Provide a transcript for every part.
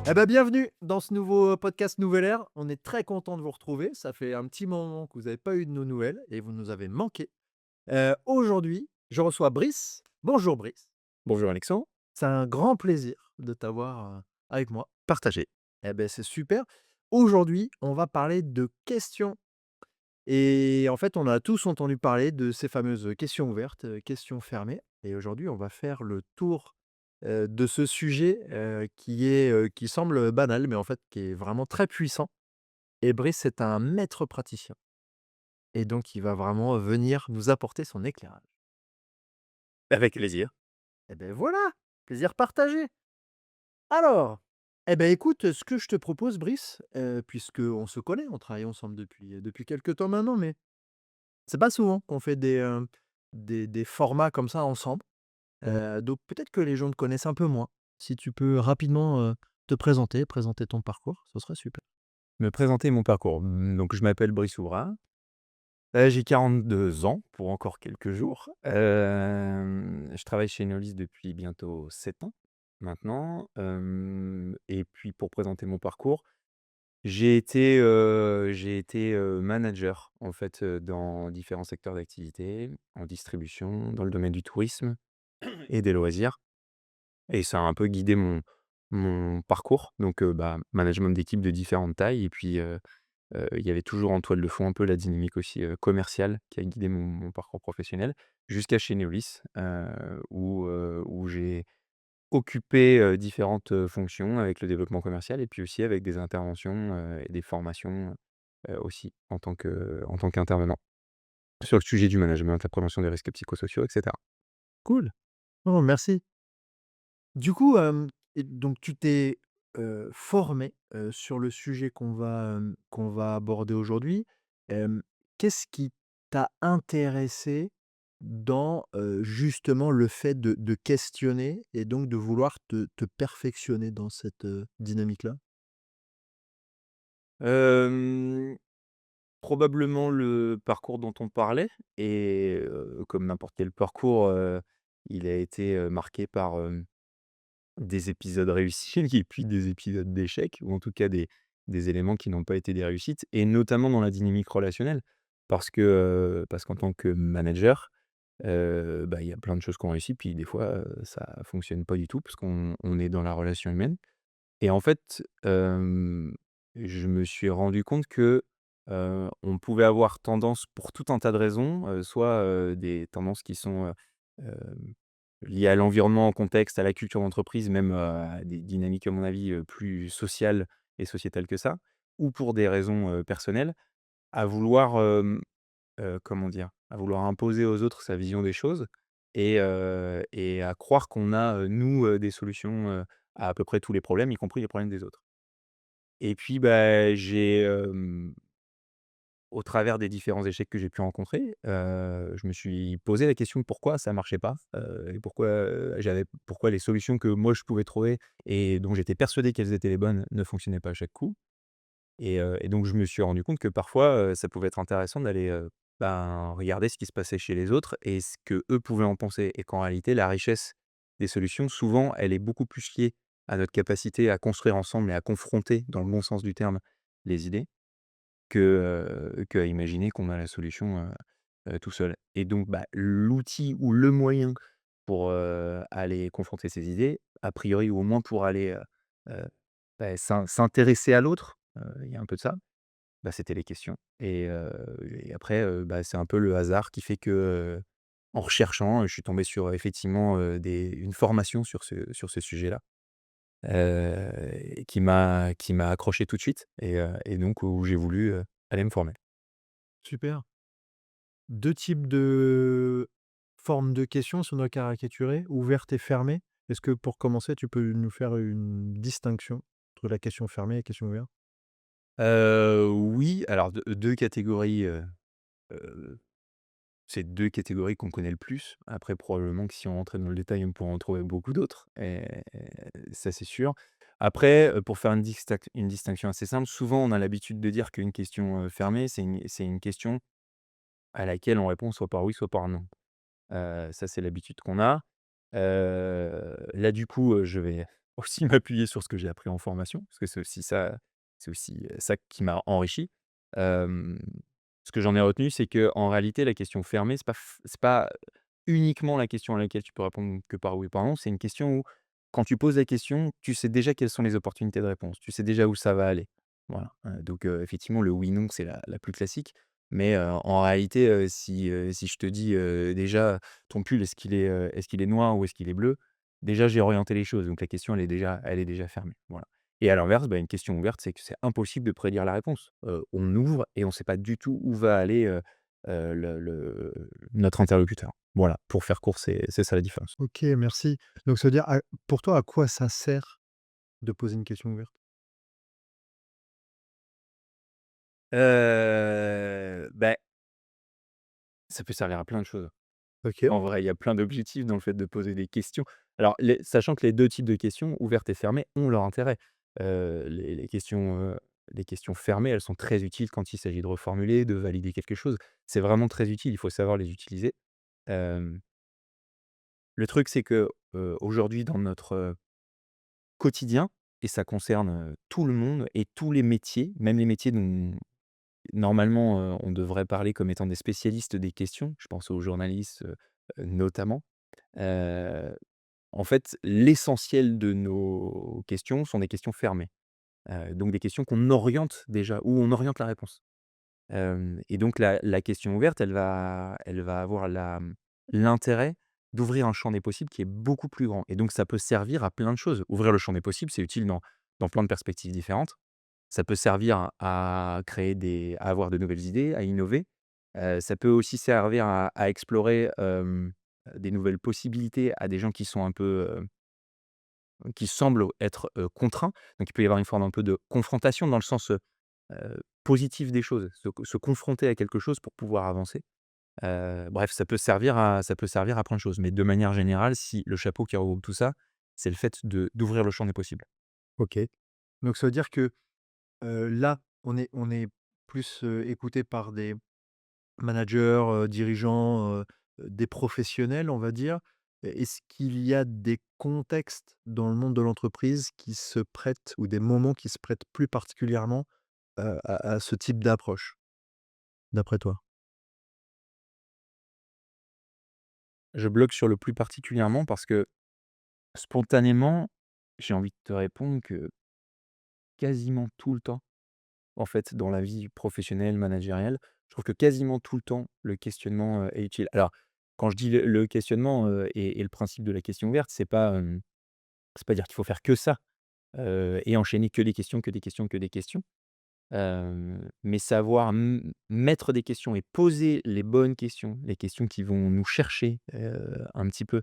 Eh ben, bienvenue dans ce nouveau podcast Nouvelle Ère. On est très content de vous retrouver. Ça fait un petit moment que vous n'avez pas eu de nos nouvelles et vous nous avez manqué. Aujourd'hui, je reçois Brice. Bonjour Brice. Bonjour Alexandre. C'est un grand plaisir de t'avoir, avec moi. Partagé. Eh ben, c'est super. Aujourd'hui, on va parler de questions et en fait, on a tous entendu parler de ces fameuses questions ouvertes, questions fermées et aujourd'hui, on va faire le tour, de ce sujet, qui semble banal, mais en fait qui est vraiment très puissant. Et Brice, c'est un maître praticien et donc il va vraiment venir nous apporter son éclairage. Avec plaisir. Et ben voilà, plaisir partagé. Alors, eh ben écoute, ce que je te propose Brice, puisqu'on se connaît, on travaille ensemble depuis quelque temps maintenant, mais c'est pas souvent qu'on fait des formats comme ça ensemble, donc peut-être que les gens te connaissent un peu moins. Si tu peux rapidement, te présenter ton parcours, ce serait super. Me présenter mon parcours. Donc je m'appelle Brice Ouvra, j'ai 42 ans pour encore quelques jours. Je travaille chez Neolis depuis bientôt 7 ans maintenant. Et puis pour présenter mon parcours, j'ai été manager en fait, dans différents secteurs d'activité, en distribution, dans le domaine du tourisme et des loisirs. Et ça a un peu guidé mon parcours, donc management d'équipe de différentes tailles et puis, il y avait toujours en toile de fond un peu la dynamique aussi, commerciale qui a guidé mon parcours professionnel jusqu'à chez Neolis, où j'ai occupé, différentes, fonctions avec le développement commercial et puis aussi avec des interventions, et des formations, aussi en tant qu'intervenant sur le sujet du management, la prévention des risques psychosociaux et cetera. Cool. Oh merci. Du coup, et donc tu t'es, formé, sur le sujet qu'on va aborder aujourd'hui. Hem, Qu'est-ce qui t'a intéressé dans, justement le fait de questionner et donc de vouloir te perfectionner dans cette, dynamique-là? Hem Probablement le parcours dont on parlait et comme n'importe quel parcours, il a été, marqué par, des épisodes réussis et puis des épisodes d'échecs ou en tout cas des éléments qui n'ont pas été des réussites et notamment dans la dynamique relationnelle. Parce qu'en tant que manager, il y a plein de choses qu'on réussit puis des fois, ça fonctionne pas du tout parce qu'on est dans la relation humaine. Et en fait, je me suis rendu compte que, on pouvait avoir tendance pour tout un tas de raisons, soit, des tendances qui sont, hem, liées à l'environnement, au contexte, à la culture d'entreprise, même, à des dynamiques à mon avis, plus sociales et sociétales que ça, ou pour des raisons, personnelles, à vouloir, comment dire? À vouloir imposer aux autres sa vision des choses et à croire qu'on a, nous, des solutions, à peu près tous les problèmes, y compris les problèmes des autres. Et puis, au travers des différents échecs que j'ai pu rencontrer, je me suis posé la question de pourquoi ça marchait pas, et pourquoi les solutions que moi je pouvais trouver et dont j'étais persuadé qu'elles étaient les bonnes ne fonctionnaient pas à chaque coup. Et donc je me suis rendu compte que parfois, ça pouvait être intéressant d'aller, regarder ce qui se passait chez les autres et ce qu'eux pouvaient en penser et qu'en réalité la richesse des solutions, souvent, elle est beaucoup plus liée à notre capacité à construire ensemble et à confronter, dans le bon sens du terme, les idées qu'à imaginer qu'on a la solution, tout seul. Et donc l'outil ou le moyen pour, aller confronter ses idées, a priori ou au moins pour aller, heu, s'intéresser à l'autre, il y a un peu de ça, c'était les questions et après, c'est un peu le hasard qui fait que, en recherchant, je suis tombé sur effectivement, une formation sur ce sujet-là, et qui m'a accroché tout de suite et donc où j'ai voulu, aller me former. Super. 2 types de formes de questions, si on doit caricaturer, ouvertes et fermées. Est-ce que pour commencer, tu peux nous faire une distinction entre la question fermée et la question ouverte? Oui, alors 2 catégories, heu, c'est 2 catégories qu'on connaît le plus. Après probablement que si on rentrait dans le détail, on pourrait en trouver beaucoup d'autres et ça c'est sûr. Après, pour faire une distinction assez simple, souvent on a l'habitude de dire qu'une question, fermée, c'est une question à laquelle on répond soit par oui, soit par non. Ça c'est l'habitude qu'on a. Là du coup, je vais aussi m'appuyer sur ce que j'ai appris en formation, parce que c'est aussi, ça qui m'a enrichi. Hem, Ce que j'en ai retenu, c'est que en réalité, la question fermée, c'est pas uniquement la question à laquelle tu peux répondre que par oui ou par non. C'est une question où, quand tu poses la question, tu sais déjà quelles sont les opportunités de réponse. Tu sais déjà où ça va aller. Voilà, donc effectivement, le oui/non, c'est la plus classique. Mais en réalité, si je te dis, déjà: «Ton pull, est-ce qu'il est noir ou est-ce qu'il est bleu?» Déjà, j'ai orienté les choses, donc la question, elle est déjà fermée, voilà. Et à l'inverse, bah, une question ouverte, c'est que c'est impossible de prédire la réponse. On ouvre et on ne sait pas du tout où va aller, le notre interlocuteur. Voilà, pour faire court, c'est ça la différence. OK, merci. Donc ça veut dire, pour toi, à quoi ça sert de poser une question ouverte? Beh, ça peut servir à plein de choses. OK, En vrai, il y a plein d'objectifs dans le fait de poser des questions. Alors, sachant que les 2 types de questions, ouvertes et fermées, ont leur intérêt. Les questions fermées, elles sont très utiles quand il s'agit de reformuler, de valider quelque chose. C'est vraiment très utile, il faut savoir les utiliser. Hem, le truc, c'est que, aujourd'hui, dans notre, quotidien, et ça concerne, tout le monde et tous les métiers, même les métiers dont normalement, on devrait parler comme étant des spécialistes des questions, je pense aux journalistes, notamment. Heu, En fait, l'essentiel de nos questions sont des questions fermées, donc des questions qu'on oriente déjà, où on oriente la réponse. Et donc la question ouverte, elle va avoir l'intérêt d'ouvrir un champ des possibles qui est beaucoup plus grand, et donc ça peut servir à plein de choses. Ouvrir le champ des possibles, c'est utile dans plein de perspectives différentes. Ça peut servir à avoir de nouvelles idées, à innover. Ça peut aussi servir à explorer, des nouvelles possibilités à des gens qui sont un peu, qui semblent être, contraints. Donc il peut y avoir une forme un peu de confrontation dans le sens, positif des choses, se confronter à quelque chose pour pouvoir avancer. Bref, ça peut servir à plein de choses. Mais de manière générale, si le chapeau qui regroupe tout ça, c'est le fait d'ouvrir le champ des possibles. OK. Donc ça veut dire que, là, on est plus, écouté par des managers, dirigeants, des professionnels, on va dire. Est-ce qu'il y a des contextes dans le monde de l'entreprise qui se prêtent ou des moments qui se prêtent plus particulièrement, à ce type d'approche, d'après toi? Je bloque sur le plus particulièrement parce que, spontanément, j'ai envie de te répondre que quasiment tout le temps, en fait, dans la vie professionnelle, managériale, je trouve que quasiment tout le temps, le questionnement, est utile. Alors, quand je dis le questionnement, et le principe de la question ouverte, c'est pas dire qu'il faut faire que ça, et enchaîner que des questions, que des questions, que des questions. Mais savoir mettre des questions et poser les bonnes questions, les questions qui vont nous chercher, un petit peu.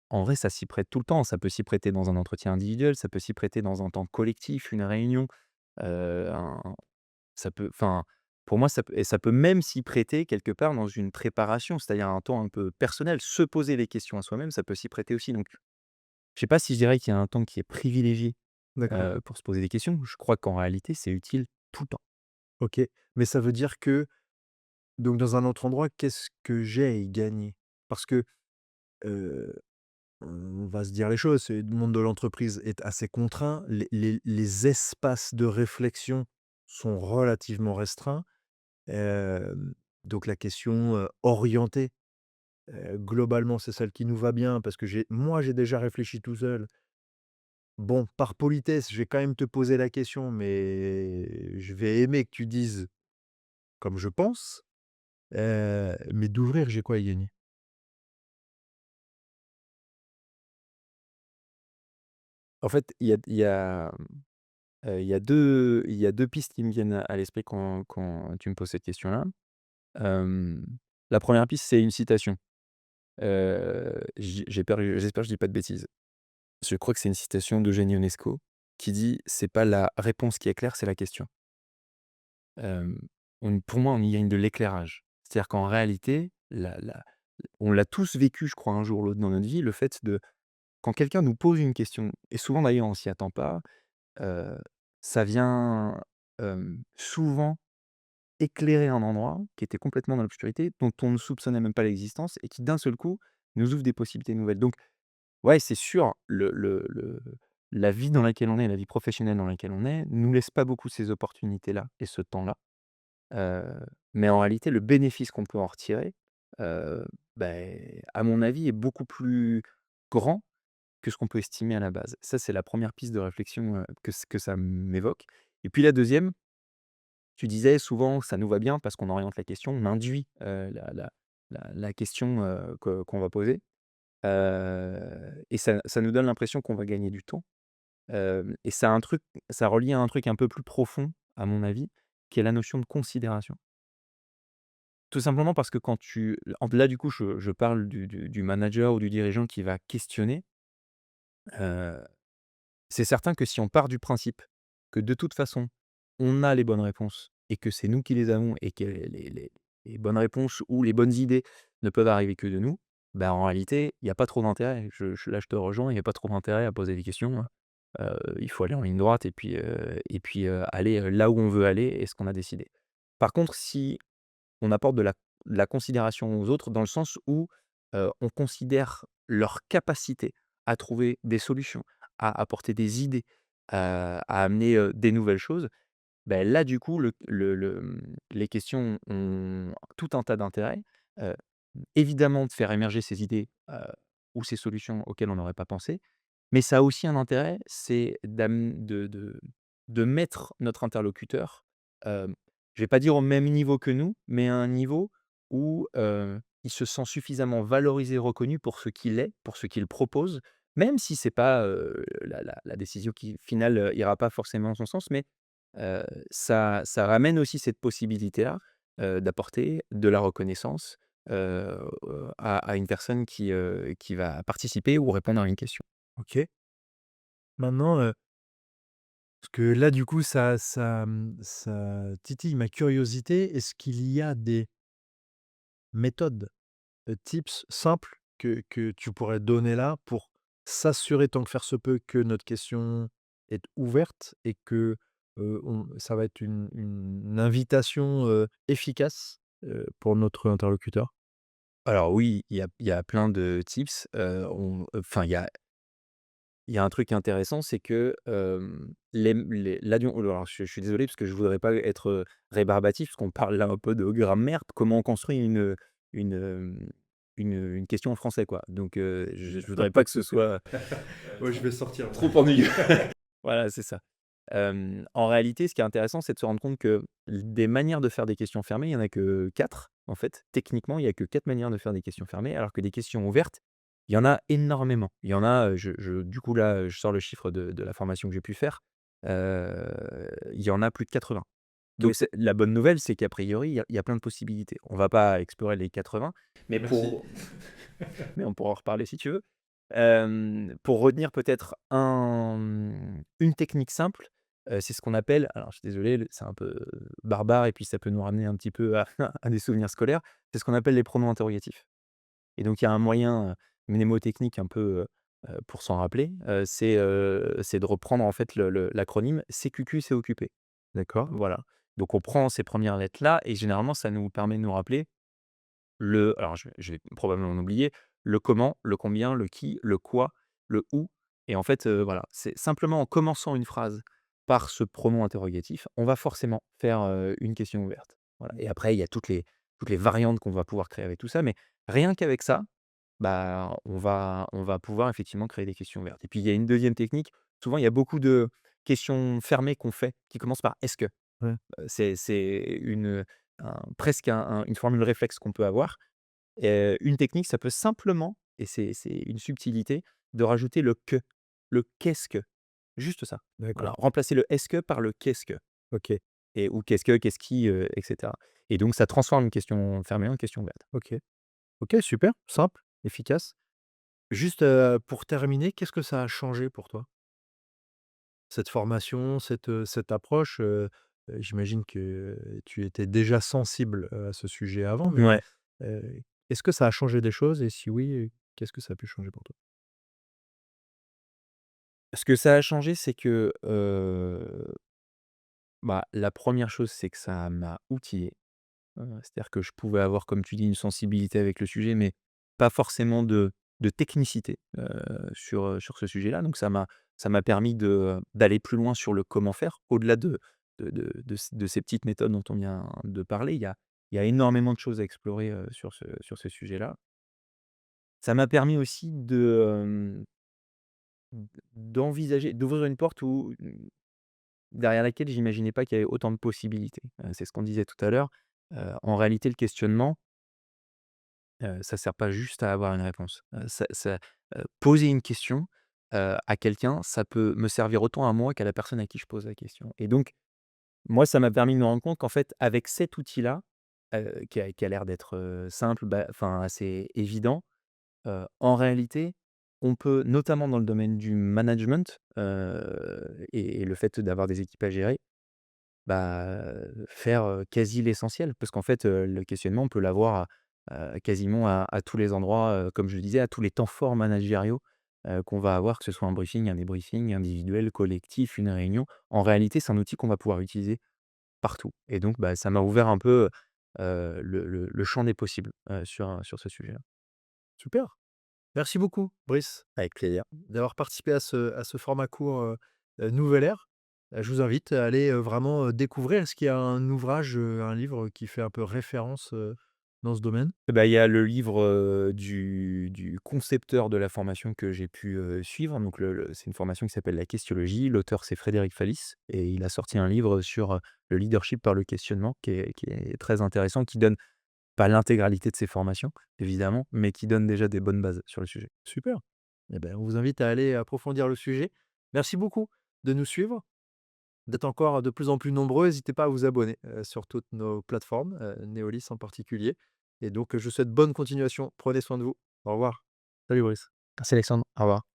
En vrai, ça s'y prête tout le temps. Ça peut s'y prêter dans un entretien individuel, ça peut s'y prêter dans un temps collectif, une réunion, un ça peut enfin, pour moi, ça peut même s'y prêter quelque part dans une préparation, c'est-à-dire un temps un peu personnel. Se poser les questions à soi-même, ça peut s'y prêter aussi. Donc, je sais pas si je dirais qu'il y a un temps qui est privilégié, D'accord. pour se poser des questions. Je crois qu'en réalité, c'est utile tout le temps. OK. Mais ça veut dire que, donc dans un autre endroit, qu'est-ce que j'ai à y gagner? Parce que, heu, on va se dire les choses, c'est le monde de l'entreprise est assez contraint, les espaces de réflexion sont relativement restreints, donc la question, orientée, globalement, c'est celle qui nous va bien parce que j'ai déjà réfléchi tout seul. Bon, par politesse, je vais quand même te poser la question, mais je vais aimer que tu dises comme je pense, mais d'ouvrir, j'ai quoi à y gagner? En fait, il y a 2 pistes qui me viennent à l'esprit quand tu me poses cette question-là. Hem, la première piste, c'est une citation. J'espère que je dis pas de bêtises. Je crois que c'est une citation d'Eugène Ionesco qui dit: «C'est pas la réponse qui éclaire, c'est la question». Hem, pour moi, on y gagne de l'éclairage. C'est-à-dire qu'en réalité, la on l'a tous vécu, je crois, un jour ou l'autre dans notre vie, le fait de quand quelqu'un nous pose une question, et souvent d'ailleurs on s'y attend pas, heu, ça vient, souvent éclairer un endroit qui était complètement dans l'obscurité, dont on ne soupçonnait même pas l'existence, et qui d'un seul coup nous ouvre des possibilités nouvelles. Donc ouais, c'est sûr, la vie dans laquelle on est, la vie professionnelle dans laquelle on est, nous laisse pas beaucoup ces opportunités-là et ce temps-là. Heu, mais en réalité, le bénéfice qu'on peut en retirer, heu, à mon avis, est beaucoup plus grand que ce qu'on peut estimer à la base. Ça, c'est la première piste de réflexion, que ça m'évoque. Et puis la deuxième, tu disais souvent ça nous va bien parce qu'on oriente la question, on induit, la question, qu'on va poser, et ça nous donne l'impression qu'on va gagner du temps. Et ça relie à un truc un peu plus profond, à mon avis, qui est la notion de considération. Tout simplement parce que quand tu là, du coup, je parle du manager ou du dirigeant qui va questionner, heu, c'est certain que si on part du principe que de toute façon, on a les bonnes réponses et que c'est nous qui les avons et que les bonnes réponses ou les bonnes idées ne peuvent arriver que de nous, bah, en réalité, il y a pas trop d'intérêt. Là, je te rejoins, il y a pas trop d'intérêt à poser des questions, hein. Il faut aller en ligne droite et puis, aller, là où on veut aller et ce qu'on a décidé. Par contre, si on apporte de la considération aux autres dans le sens où, on considère leur capacité à trouver des solutions, à apporter des idées, à amener, des nouvelles choses. Là, du coup, les questions ont tout un tas d'intérêts. Heu, Évidemment de faire émerger ces idées, ou ces solutions auxquelles on n'aurait pas pensé, mais ça a aussi un intérêt, c'est de mettre notre interlocuteur, je vais pas dire au même niveau que nous, mais à un niveau où, il se sent suffisamment valorisé, reconnu pour ce qu'il est, pour ce qu'il propose, même si c'est pas, la décision qui finale, ira pas forcément en son sens, mais ça ramène aussi cette possibilité-là, d'apporter de la reconnaissance, à une personne qui va participer ou répondre à une question. OK. Maintenant, parce que là, du coup, ça titille ma curiosité. Est-ce qu'il y a des méthodes, tips simples que tu pourrais donner là pour s'assurer, tant que faire se peut, que notre question est ouverte et que, on ça va être une invitation, efficace, pour notre interlocuteur? Alors oui, il y a plein de tips, enfin il y a un truc intéressant, c'est que, les là, alors je suis désolé parce que je voudrais pas être, rébarbatif parce qu'on parle là un peu de grammaire, comment on construit une, une question en français, quoi. Donc je voudrais pas que ce soit, Ouais, je vais sortir là. trop ennuyeux. Voilà, c'est ça. En réalité, ce qui est intéressant, c'est de se rendre compte que des manières de faire des questions fermées, il y en a que 4 en fait. Techniquement, il y a que 4 manières de faire des questions fermées, alors que des questions ouvertes, il y en a énormément. Il y en a, je du coup, là, je sors le chiffre de la formation que j'ai pu faire, il y en a plus de 80. Oui, Donc c'est la bonne nouvelle, c'est qu'a priori, il y a plein de possibilités. On va pas explorer les 80, mais merci. mais on pourra en reparler si tu veux. Pour retenir peut-être une technique simple, c'est ce qu'on appelle, alors je suis désolé, c'est un peu barbare et puis ça peut nous ramener un petit peu à à des souvenirs scolaires, c'est ce qu'on appelle les pronoms interrogatifs. Et donc il y a un moyen, mnémotechnique un peu, pour s'en rappeler, c'est de reprendre en fait l'acronyme CQQ, c'est occupé. D'accord. Voilà. Donc on prend ces premières lettres-là et généralement ça nous permet de nous rappeler alors je vais probablement en oublier, le comment, le combien, le qui, le quoi, le où. Et en fait, voilà, c'est simplement en commençant une phrase par ce pronom interrogatif, on va forcément faire, une question ouverte. Voilà. Et après il y a toutes les variantes qu'on va pouvoir créer avec tout ça, mais rien qu'avec ça, on va pouvoir effectivement créer des questions ouvertes. Et puis il y a une deuxième technique, souvent il y a beaucoup de questions fermées qu'on fait, qui commencent par «Est-ce que?». Ouais, C'est presque une formule réflexe qu'on peut avoir. Une technique, ça peut simplement, et c'est une subtilité, de rajouter le «que», le «qu'est-ce que», juste ça. Voilà, d'accord. remplacer le «est-ce que» par le «qu'est-ce que», OK, et ou «qu'est-ce que», «qu'est-ce qui», et cetera. Et donc ça transforme une question fermée en question ouverte. OK. OK, super, simple, efficace. Juste, pour terminer, qu'est-ce que ça a changé pour toi? Cette formation, cette approche, j'imagine que tu étais déjà sensible, à ce sujet avant, mais, Ouais. est-ce que ça a changé des choses et si oui, qu'est-ce que ça a pu changer pour toi? Ce que ça a changé, c'est que, la première chose, c'est que ça m'a outillé. C'est-à-dire que je pouvais avoir, comme tu dis, une sensibilité avec le sujet, mais pas forcément de technicité, sur ce sujet-là. Donc ça m'a Ça m'a permis d'aller plus loin sur le comment faire, au-delà de ces petites méthodes dont on vient de parler. Il y a énormément de choses à explorer, sur ce sujet-là. Ça m'a permis aussi d'envisager d'ouvrir une porte derrière laquelle j'imaginais pas qu'il y avait autant de possibilités. C'est ce qu'on disait tout à l'heure. En réalité, le questionnement, ça sert pas juste à avoir une réponse. Poser une question, à quelqu'un, ça peut me servir autant à moi qu'à la personne à qui je pose la question et donc moi, ça m'a permis de me rendre compte qu'en fait, avec cet outil-là, qui a l'air d'être, simple, enfin assez évident, en réalité, on peut notamment dans le domaine du management, et le fait d'avoir des équipes à gérer, faire, quasi l'essentiel. Parce qu'en fait, le questionnement, on peut l'avoir quasiment à tous les endroits, comme je le disais, à tous les temps forts managériaux, qu'on va avoir, que ce soit un briefing, un débriefing, individuel, collectif, une réunion. En réalité, c'est un outil qu'on va pouvoir utiliser partout et donc ça m'a ouvert un peu, le champ des possibles, sur ce sujet-là. Super. Merci beaucoup, Brice, Avec plaisir. d'avoir participé à ce format court, Nouvelle Ère. Je vous invite à aller, vraiment, découvrir. Est-ce qu'il y a un ouvrage, un livre qui fait un peu référence, dans ce domaine? Il y a le livre, du concepteur de la formation que j'ai pu, suivre. Donc c'est une formation qui s'appelle la Questiologie. L'auteur, c'est Frédéric Fallis et il a sorti un livre sur, le leadership par le questionnement qui est très intéressant, qui donne pas l'intégralité de ses formations, évidemment, mais qui donne déjà des bonnes bases sur le sujet. Super. Eh ben, on vous invite à aller approfondir le sujet. Merci beaucoup de nous suivre, d'être encore de plus en plus nombreux. N'hésitez pas à vous abonner, sur toutes nos plateformes, Neolis en particulier et donc, je vous souhaite bonne continuation. Prenez soin de vous. Au revoir. Salut Brice. Merci Alexandre, au revoir.